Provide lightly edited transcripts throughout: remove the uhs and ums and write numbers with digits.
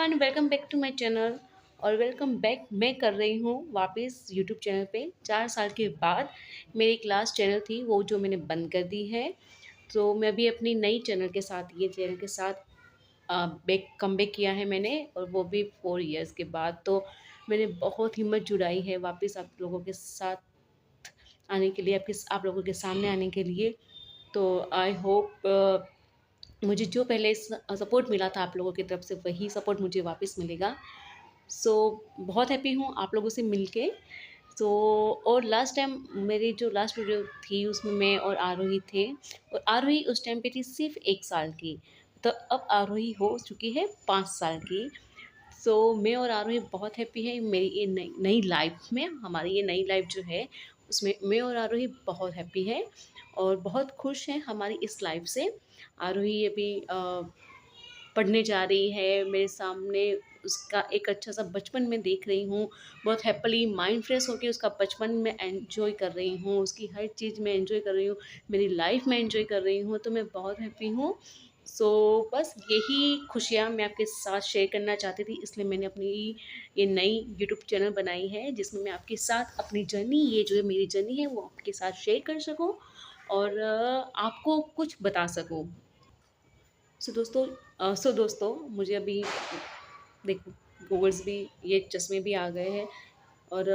Everyone, welcome back to my channel. और welcome back मैं कर रही हूँ वापस यूट्यूब चैनल पे 4 साल के बाद। मेरी एक लास्ट चैनल थी वो जो मैंने बंद कर दी है। तो मैं अभी अपनी नई चैनल के साथ ये चैनल के साथ बैक कम बैक किया है मैंने, और वो भी 4 इयर्स के बाद। तो मैंने बहुत हिम्मत जुटाई है वापस आप लोगों के साथ आने के लिए, आप लोगों के सामने आने के लिए। तो आई होप मुझे जो पहले सपोर्ट मिला था आप लोगों की तरफ से वही सपोर्ट मुझे वापस मिलेगा। सो बहुत हैप्पी हूँ आप लोगों से मिलके। सो और लास्ट टाइम मेरी जो लास्ट वीडियो थी उसमें मैं और आरोही थे, और आरोही उस टाइम पे थी सिर्फ 1 साल की। तो अब आरोही हो चुकी है 5 साल की। सो मैं और आरोही बहुत हैप्पी है। मेरी ये नई नई लाइफ में, हमारी ये नई लाइफ जो है उसमें मैं और आरोही बहुत हैप्पी है और बहुत खुश हैं हमारी इस लाइफ से। आरोही अभी पढ़ने जा रही है मेरे सामने। उसका एक अच्छा सा बचपन में देख रही हूँ। बहुत हैप्पीली माइंड फ्रेश होकर उसका बचपन में एंजॉय कर रही हूँ, उसकी हर चीज़ में एंजॉय कर रही हूँ, मेरी लाइफ में एंजॉय कर रही हूँ। तो मैं बहुत हैप्पी हूँ। सो बस यही खुशियाँ मैं आपके साथ शेयर करना चाहती थी, इसलिए मैंने अपनी ये नई यूट्यूब चैनल बनाई है जिसमें मैं आपके साथ अपनी जर्नी, ये जो है मेरी जर्नी है, वो आपके साथ शेयर कर सकूँ और आपको कुछ बता सकूँ। सो दोस्तों मुझे अभी देखो गूगल्स भी, ये चश्मे भी आ गए हैं। और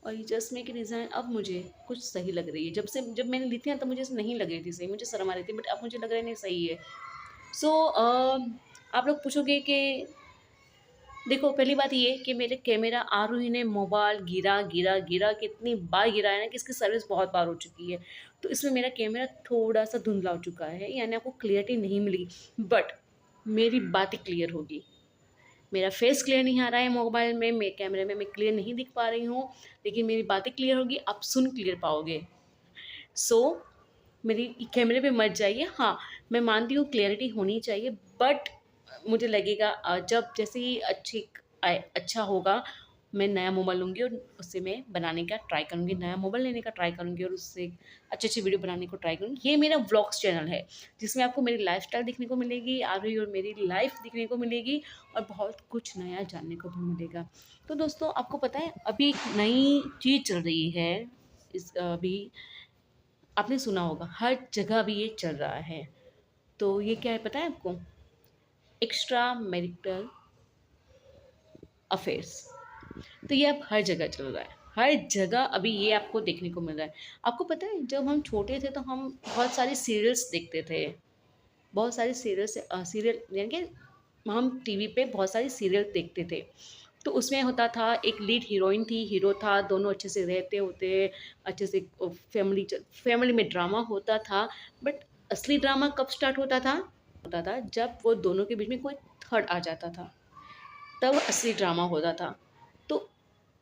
और ये चश्मे की डिज़ाइन अब मुझे कुछ सही लग रही है। जब मैंने ली थी ना तब मुझे ऐसे नहीं लग रही थी सही, मुझे शर्म आ रही थी, बट अब मुझे लग रहा है नहीं सही है। सो आप लोग पूछोगे कि देखो, पहली बात ये कि मेरे कैमरा आरोही ने मोबाइल गिरा गिरा गिरा कितनी बार गिराया ना कि इसकी सर्विस बहुत बार हो चुकी है। तो इसमें मेरा कैमरा थोड़ा सा धुंधला हो चुका है, यानी आपको क्लियरिटी नहीं मिलेगी, बट मेरी बातें क्लियर होगी। मेरा फेस क्लियर नहीं आ रहा है मोबाइल में, मैं कैमरे में मैं क्लियर नहीं दिख पा रही हूँ, लेकिन मेरी बातें क्लियर होगी, आप सुन क्लियर पाओगे। सो मेरी कैमरे पे मत जाइए। हाँ, मैं मानती हूँ क्लियरिटी होनी चाहिए, बट मुझे लगेगा जब जैसे ही अच्छा होगा, मैं नया मोबाइल लूँगी और उससे मैं बनाने का ट्राई करूँगी, नया मोबाइल लेने का ट्राई करूँगी और उससे अच्छी वीडियो बनाने को ट्राई करूँगी। ये मेरा व्लॉग्स चैनल है जिसमें आपको मेरी लाइफस्टाइल देखने को मिलेगी, आरोही और मेरी लाइफ देखने को मिलेगी, और बहुत कुछ नया जानने को भी मिलेगा। तो दोस्तों, आपको पता है अभी एक नई चीज़ चल रही है। अभी आपने सुना होगा, हर जगह भी ये चल रहा है। तो ये क्या है पता है आपको? Extra marital affairs. तो ये अब हर जगह चल रहा है, हर जगह अभी ये आपको देखने को मिल रहा है। आपको पता है जब हम छोटे थे तो हम बहुत सारी सीरियल्स देखते थे, बहुत सारी सीरियल यानी कि हम टीवी पे बहुत सारी सीरियल देखते थे। तो उसमें होता था, एक लीड हीरोइन थी, हीरो था, दोनों अच्छे से रहते होते, अच्छे से फैमिली में ड्रामा होता था। बट असली ड्रामा कब स्टार्ट होता था जब वो दोनों के बीच में कोई थर्ड आ जाता था, तब असली ड्रामा होता था। तो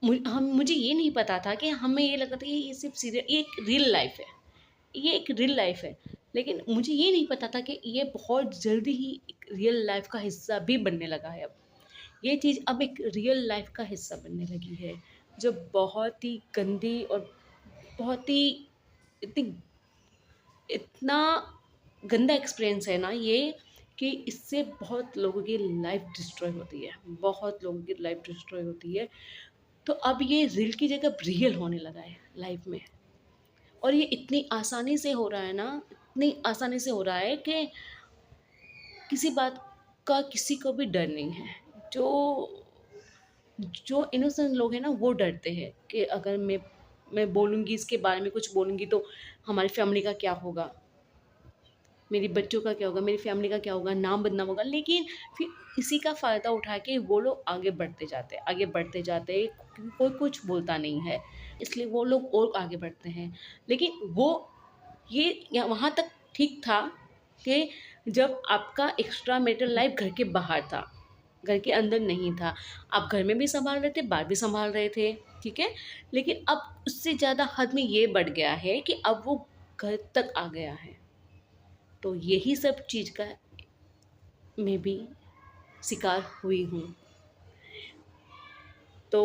मुझे ये नहीं पता था कि हमें ये लगता था कि ये सिर्फ सीरियल, ये एक रियल लाइफ है, ये एक रियल लाइफ है। लेकिन मुझे ये नहीं पता था कि ये बहुत जल्दी ही एक रियल लाइफ का हिस्सा भी बनने लगा है। अब ये चीज़ अब एक रियल लाइफ का हिस्सा बनने लगी है, जो बहुत ही गंदी और बहुत ही इतनी इतना गंदा एक्सपीरियंस है ना ये, कि इससे बहुत लोगों की लाइफ डिस्ट्रॉय होती है, बहुत लोगों की लाइफ डिस्ट्रॉय होती है। तो अब ये रील की जगह रियल होने लगा है लाइफ में, और ये इतनी आसानी से हो रहा है ना, इतनी आसानी से हो रहा है कि किसी बात का किसी को भी डर नहीं है। जो जो इनोसेंट लोग हैं ना वो डरते हैं कि अगर मैं बोलूँगी, इसके बारे में कुछ बोलूँगी तो हमारी फैमिली का क्या होगा, मेरी बच्चों का क्या होगा, मेरी फैमिली का क्या होगा, नाम बदनाम होगा। लेकिन फिर इसी का फ़ायदा उठा के वो लोग आगे बढ़ते जाते हैं, आगे बढ़ते जाते हैं, क्योंकि कोई कुछ बोलता नहीं है, इसलिए वो लोग और आगे बढ़ते हैं। लेकिन वो ये वहाँ तक ठीक था कि जब आपका एक्स्ट्रा मैरिटल लाइफ घर के बाहर था, घर के अंदर नहीं था। आप घर में भी सँभाल रहे थे, बाहर भी सँभाल रहे थे, ठीक है? लेकिन अब उससे ज़्यादा हद में ये बढ़ गया है कि अब वो घर तक आ गया है। तो यही सब चीज़ का मैं भी शिकार हुई हूँ। तो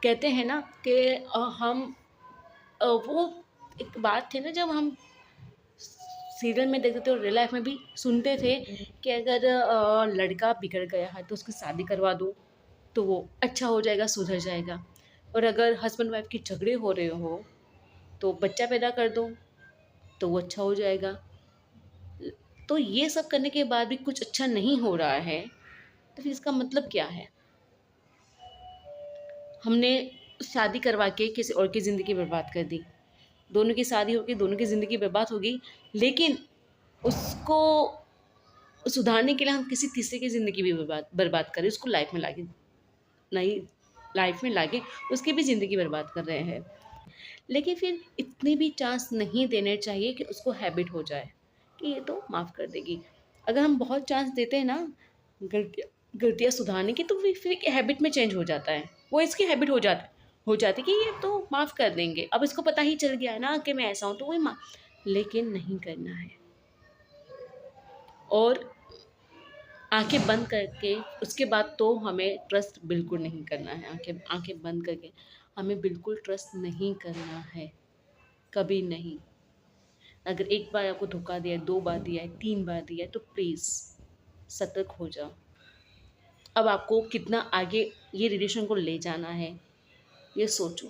कहते हैं ना कि वो एक बात थी ना, जब हम सीरियल में देखते थे और रियल लाइफ में भी सुनते थे कि अगर लड़का बिगड़ गया है तो उसकी शादी करवा दो तो वो अच्छा हो जाएगा, सुधर जाएगा। और अगर हस्बैंड वाइफ की झगड़े हो रहे हो तो बच्चा पैदा कर दो तो वो अच्छा हो जाएगा। तो ये सब करने के बाद भी कुछ अच्छा नहीं हो रहा है तो फिर इसका मतलब क्या है? हमने शादी करवा के किसी और की ज़िंदगी बर्बाद कर दी। दोनों की शादी होगी, दोनों की ज़िंदगी बर्बाद होगी, लेकिन उसको सुधारने के लिए हम किसी तीसरे की ज़िंदगी भी बर्बाद बर्बाद करें, उसको लाइफ में लाके नई लाइफ में लाके उसकी भी ज़िंदगी बर्बाद कर रहे हैं। लेकिन फिर इतने भी चांस नहीं देने चाहिए कि उसको हैबिट हो जाए कि ये तो माफ़ कर देगी। अगर हम बहुत चांस देते हैं ना गलतियाँ गलतियाँ सुधारने की, तो फिर एक हैबिट में चेंज हो जाता है। वो इसकी हैबिट हो जाती कि ये तो माफ़ कर देंगे। अब इसको पता ही चल गया है ना कि मैं ऐसा हूँ तो वही मा लेकिन नहीं करना है। और आँखें बंद करके उसके बाद तो हमें ट्रस्ट बिल्कुल नहीं करना है। आँखें आँखें बंद करके हमें बिल्कुल ट्रस्ट नहीं करना है, कभी नहीं। अगर एक बार आपको धोखा दिया है, 2 बार दिया है, 3 बार दिया है तो प्लीज़ सतर्क हो जाओ। अब आपको कितना आगे ये रिलेशन को ले जाना है, ये सोचो,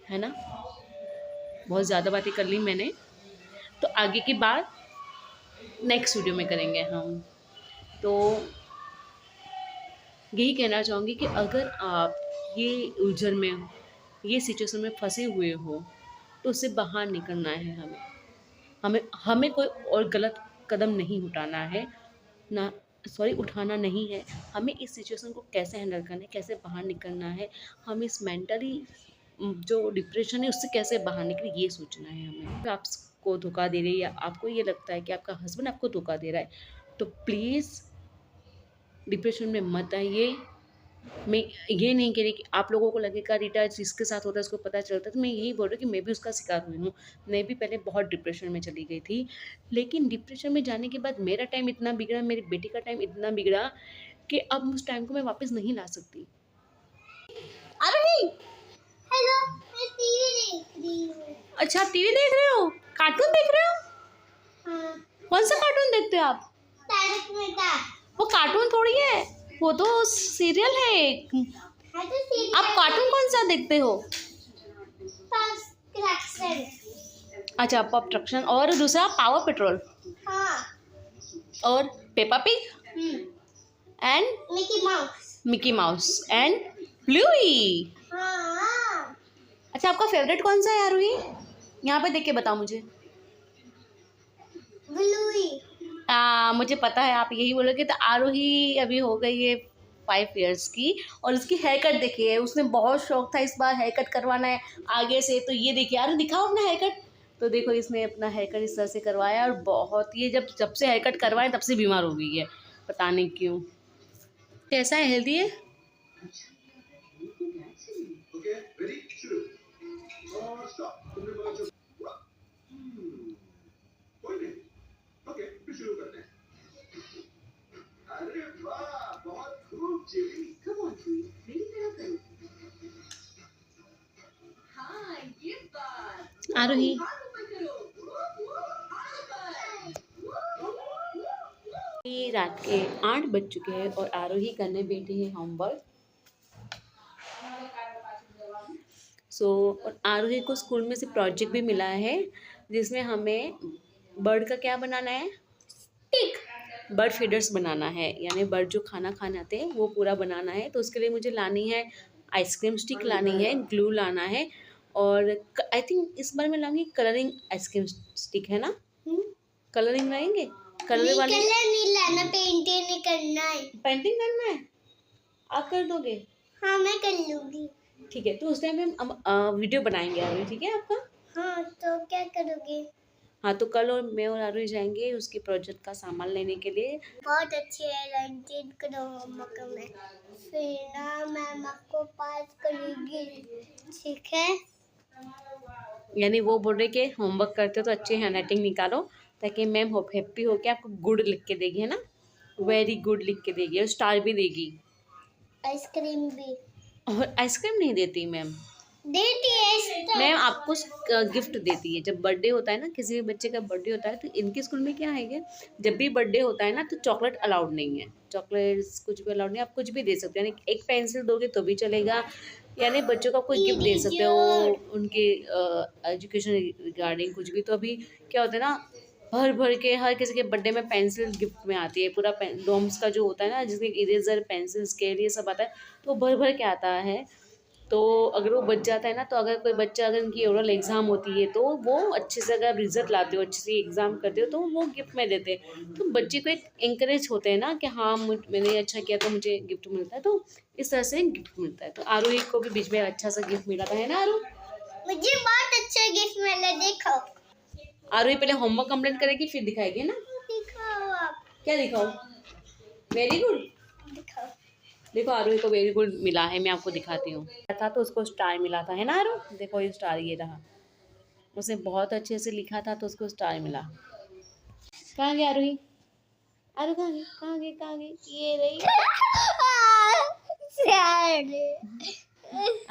है ना? बहुत ज़्यादा बातें कर ली मैंने, तो आगे की बात नेक्स्ट वीडियो में करेंगे हम। तो यही कहना चाहूँगी कि अगर आप ये उलझन में हो, ये सिचुएशन में फँसे हुए हो, तो उससे बाहर निकलना है हमें। हमें हमें कोई और गलत कदम नहीं उठाना है, ना उठाना नहीं है। हमें इस सिचुएशन को कैसे हैंडल करना है, कैसे बाहर निकलना है, हम इस मेंटली जो डिप्रेशन है उससे कैसे बाहर निकले, ये सोचना है हमें। अगर आपको धोखा दे रही है या आपको ये लगता है कि आपका हस्बैंड आपको धोखा दे रहा है, तो प्लीज़ डिप्रेशन में मत आइए। मैं ये नहीं कह रही कि आप लोगों को लगेगा रीटा जिसके साथ होता है उसको पता चलता है, तो मैं यही बोल रही हूँ कि मैं भी उसका शिकार हुई हूँ। मैं भी पहले बहुत डिप्रेशन में चली गई थी, लेकिन डिप्रेशन में जाने के बाद मेरा टाइम इतना बिगड़ा, मेरी बेटी का टाइम इतना बिगड़ा कि अब उस टाइम को मैं वापस नहीं ला सकती। अरे हेलो, मैं टीवी देख रही हूँ। अच्छा, टीवी देख रहे हो? कार्टून देख रहे हो? हाँ, कौन सा कार्टून देखते हो आप? तारक मेहता। वो कार्टून थोड़ी है, वो तो सीरियल है एक। है तो सीरियल। आप कार्टून कौन सा देखते हो? फर्स्ट क्रैक्सन। अच्छा, पॉप ट्रक्शन और दूसरा पावर पेट्रोल हाँ। और Peppa Pig and Mickey Mouse. Mickey Mouse and Bluey. हाँ। अच्छा, आपका फेवरेट कौन सा है आरुही? यहाँ पे देख के बताओ मुझे। ब्लूई। मुझे पता है आप यही बोलोगे। तो आरुही अभी हो गई है 5 इयर्स की और उसकी हेयर कट देखिए। उसने बहुत शौक था इस बार हेयर कट करवाना है आगे से। तो ये देखिए, आरु दिखाओ अपना हेयर कट। तो देखो, इसने अपना हेयर कट इस तरह से करवाया और बहुत ये जब से हेयर कट करवाए तब से बीमार हो गई है, पता नहीं क्यों। कैसा है, हेल्दी है? आरोही, रात के 8 बज चुके हैं और आरोही करने बैठी है होमवर्क। और आरोही को स्कूल में से प्रोजेक्ट भी मिला है जिसमें हमें बर्ड का क्या बनाना है, टिक बर्ड फीडर्स बनाना है, यानी बर्ड जो खाना खाने आते हैं वो पूरा बनाना है। तो उसके लिए मुझे लानी है आइसक्रीम स्टिक, लानी है ग्लू लाना है, और आई थिंक इस बार मैं लाऊंगी कलरिंग आइसक्रीम स्टिक, है ना? कलरिंग लाएंगे, कलर वाली। कलर नहीं लाना, पेंटिंग नहीं करना है। पेंटिंग करना है, आप कर दोगे? हाँ, मैं कर लूँगी। ठीक है, तो उस टाइम हम वीडियो बनाएंगे आरोही, ठीक है आपका? हाँ, तो क्या करोगे? हाँ, तो कल और मैं और आरोही जाएंगे उसके प्रोजेक्ट का सामान लेने के लिए। बहुत अच्छी है, लंचन करो होमवर्क में, फिर ना मैम आपको पास करेगी, ठीक है? यानी वो बोल रहे कि होमवर्क करते हो तो अच्छी हैंड राइटिंग निकालो ताकि मैम हैप्पी हो के आपको गुड लिख के देगी, है ना? वेरी गुड लिख के देगी और स्टार भी देगी। आइसक्रीम भी। और आइसक्रीम नहीं देती मैम, देती है मैम आपको गिफ्ट देती है जब बर्थडे होता है ना, किसी भी बच्चे का बर्थडे होता है तो इनके स्कूल में क्या है कि जब भी बर्थडे होता है ना तो चॉकलेट अलाउड नहीं है, चॉकलेट्स कुछ भी अलाउड नहीं, आप कुछ भी दे सकते हो, यानी एक पेंसिल दोगे तो भी चलेगा, यानी बच्चों का कोई गिफ्ट दे सकते हो उनके एजुकेशन रिगार्डिंग कुछ भी। तो अभी क्या होता है ना, भर भर के हर किसी के बर्थडे में पेंसिल गिफ्ट में आती है, पूरा डोम्स का जो होता है ना जिसमें इरेजर पेंसिल स्केल ये सब आता है, तो भर भर के आता है। तो अगर वो बच जाता है ना, तो अगर कोई बच्चा अगर उनकी ओरल एग्ज़ाम होती है तो वो अच्छे से अगर रिजल्ट लाते हो, अच्छे से एग्ज़ाम करते हो तो वो गिफ्ट में देते हैं, तो बच्चे को एक इंकरेज होते हैं ना कि हाँ मैंने अच्छा किया तो मुझे गिफ्ट मिलता है, तो इस तरह से गिफ्ट मिलता है। तो आरोही को भी बीच में अच्छा सा गिफ्ट मिला था, है ना आरू? मुझे बहुत अच्छा गिफ्ट मिला, देखो। आरोही पहले होमवर्क कंप्लीट करेगी फिर दिखाएगी ना। दिखाओ आप। क्या दिखाओ? Very good. दिखाओ। देखो आरोही को वेरी गुड मिला है, मैं आपको दिखाती हूँ। था तो उसको स्टार मिला था, है ना आरू? देखो ये स्टार ये रहा, उसने बहुत अच्छे से लिखा था तो उसको स्टार मिला। कहाँ गया आरोही? आरू कहाँ गई? कहाँ गई? कहाँ गई? ये रही।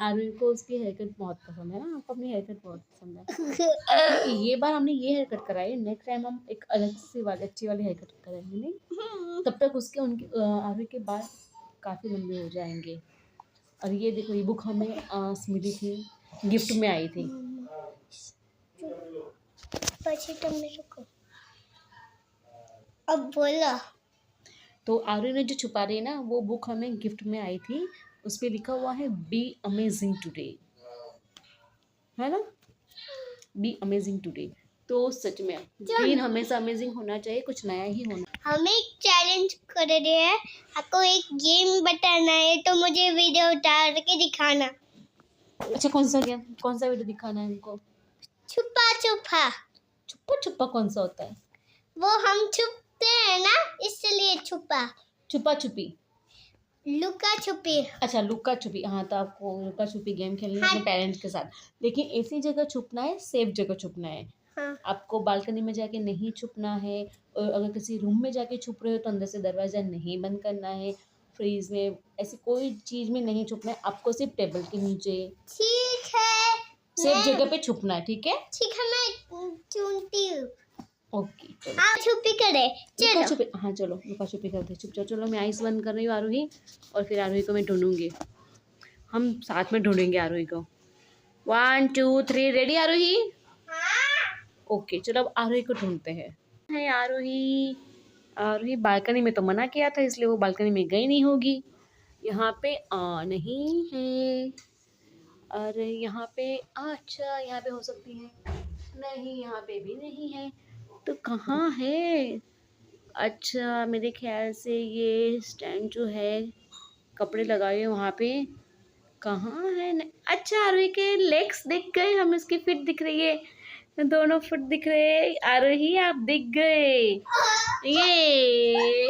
आरोही को उसकी हेयर कट बहुत पसंद है ना, आपको अपनी हेयर कट बहुत पसंद है। ये बार हमने ये हेयर कट कराई, नेक्स्ट टाइम हम एक अलग सी वाली अच्छी वाली हेयर कट कराएंगे, नहीं तब तक उसके उनके आरोही के बाल काफ़ी लंबे हो जाएंगे। और ये देखो ये बुक हमें मिली थी, गिफ्ट में आई थी। अब बोला। तो आरोही ने जो छुपा रही है ना, वो बुक हमें गिफ्ट में आई थी, उस पर लिखा हुआ है बी अमेजिंग टुडे, है ना, बी अमेजिंग टुडे। तो सच में दिन हमेशा अमेजिंग होना चाहिए, कुछ नया ही होना। हमें एक चैलेंज कर रहे हैं, आपको एक गेम बताना है तो मुझे वीडियो उतार के दिखाना। अच्छा कौन सा गेम, कौन सा वीडियो दिखाना है हमको? छुपा छुपा। छुपा छुपा कौन सा होता है? वो हम छुपते हैं ना, इसलिए छुपा। छुपा छुपी, लुका छुपी। अच्छा लुका छुपी, हाँ तो आपको लुका छुपी गेम खेलनी है अपने पेरेंट्स के साथ, लेकिन ऐसी जगह छुपना है, सेफ जगह छुपना है। हाँ। आपको बालकनी में जाके नहीं छुपना है, और अगर किसी रूम में जाके छुप रहे हो तो अंदर से दरवाज़ा नहीं बंद करना है, फ्रीज में ऐसी कोई चीज़ में नहीं छुपना है, आपको सिर्फ टेबल के नीचे ठीक है, सेफ जगह पे छुपना है, ठीक है? ठीक है, मैं चुनती हूँ। ओके चलो आप छुपी करे, लुका चलो। छुपी, हाँ चलो लुका छुपी करते चुप जाओ। चलो मैं आइस बंद कर रही हूँ आरोही, और फिर आरोही को मैं ढूंढूंगी, हम साथ में ढूंढेंगे आरोही को। 1 2 3 रेडी आरोही? ओके चलो अब आरोही को ढूंढते हैं। है आरोही, आरोही बालकनी में तो मना किया था इसलिए वो बालकनी में गई नहीं होगी। यहाँ पे नहीं है, अरे यहाँ पे अच्छा यहाँ पे हो सकती है, नहीं यहाँ पे भी नहीं है, तो कहाँ है? अच्छा मेरे ख्याल से ये स्टैंड जो है कपड़े लगाए वहाँ पे, कहाँ है अच्छा आरोही के लेग्स दिख गए, हमें उसकी फिट दिख रही है, दोनों फुट दिख रहे हैं, आरोही आप दिख गए, ये